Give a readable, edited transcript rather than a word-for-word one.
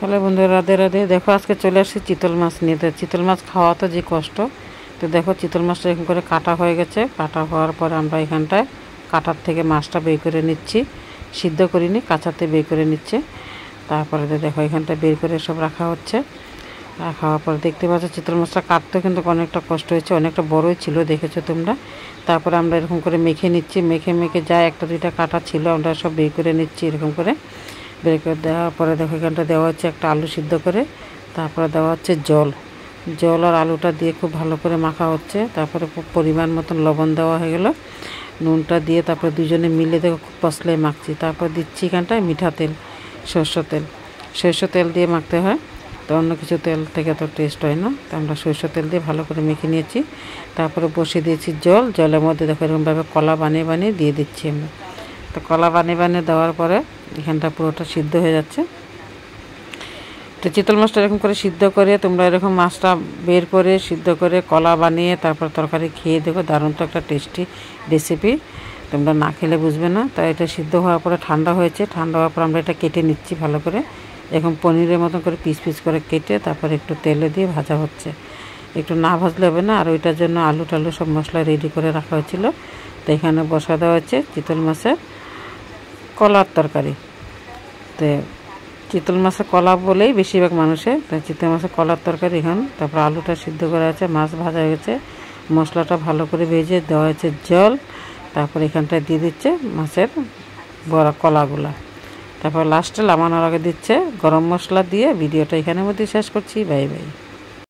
Hello বন্ধুরা, রাধে রাধে। দেখো আজকে চলে আসছি চিতল মাছ নিয়ে। তো চিতল মাছ খাওয়া তো যে কষ্ট, তো দেখো চিতল মাছটা এরকম করে কাটা হয়ে গেছে। কাটা হওয়ার পর আমরা এখানটায় কাটার থেকে মাছটা বের করে নিচ্ছি, সিদ্ধ করিনি, কাঁচাতে বের করে নিচ্ছে। তারপরে দেখো এখানটায় বের করে সব রাখা হচ্ছে। রাখা হওয়ার পর দেখতে পাচ্ছ চিতল মাছটা কাটতেও কিন্তু অনেকটা কষ্ট হয়েছে, অনেকটা বড়ই ছিল, দেখেছো তোমরা। তারপরে আমরা এরকম করে মেখে নিচ্ছি, মেখে মেখে যা একটা দুইটা কাটা ছিল আমরা সব বের করে নিচ্ছি এরকম করে। বের করে দেওয়ার পরে দেখো এখানটা দেওয়া হচ্ছে একটা আলু সিদ্ধ করে, তারপরে দেওয়া হচ্ছে জল। জল আর আলুটা দিয়ে খুব ভালো করে মাখা হচ্ছে। তারপরে পরিমাণ মতন লবণ দেওয়া হয়ে গেল, নুনটা দিয়ে তারপরে দুজনে মিলে দেখো খুব কষলে মাখছি। তারপর দিচ্ছি এখানটায় মিঠা তেল, সরষের তেল দিয়ে মাখতে হয়, তো অন্য কিছু তেল থেকে তো টেস্ট হয় না। তো আমরা সরষের তেল দিয়ে ভালো করে মেখে নিয়েছি। তারপরে বসিয়ে দিয়েছি জল, জলের মধ্যে দেখো এরকমভাবে কলা বানিয়ে বানিয়ে দিয়ে দিচ্ছি আমরা। তো কলা বানিয়ে বানিয়ে দেওয়ার পরে এখানটা পুরোটা সিদ্ধ হয়ে যাচ্ছে। তো চিতল মাছটা এরকম করে সিদ্ধ করে তোমরা এরকম মাছটা বের করে সিদ্ধ করে কলা বানিয়ে তারপর তরকারি খেয়ে দেখো, দারুণ তো একটা টেস্টি রেসিপি, তোমরা না খেলে বুঝবে না। তাই এটা সিদ্ধ হওয়ার পরে ঠান্ডা হয়েছে, ঠান্ডা হওয়ার পর আমরা এটা কেটে নিচ্ছি ভালো করে, এখন পনিরের মতন করে পিস পিস করে কেটে তারপর একটু তেলে দিয়ে ভাজা হচ্ছে। একটু না ভাজলে হবে না, আর ওইটার জন্য আলু টালু সব মশলা রেডি করে রাখা হয়েছিল। তো এখানে বসা দেওয়া হচ্ছে চিতল মাছের কলার তরকারি। তো চিতল মাছের কলা বলেই বেশিরভাগ মানুষের, তাই চিতল মাছের কলার তরকারি এখন। তারপর আলুটা সিদ্ধ করা আছে, মাছ ভাজা হয়ে গেছে, মশলাটা ভালো করে ভেজে দেওয়া হয়েছে জল। তারপর এখানটায় দিয়ে দিচ্ছে মাছের বড়া কলাগুলা। তারপর লাস্টে নামানোর আগে দিচ্ছে গরম মশলা দিয়ে। ভিডিওটা এখানের মধ্যে শেষ করছি। Bye bye.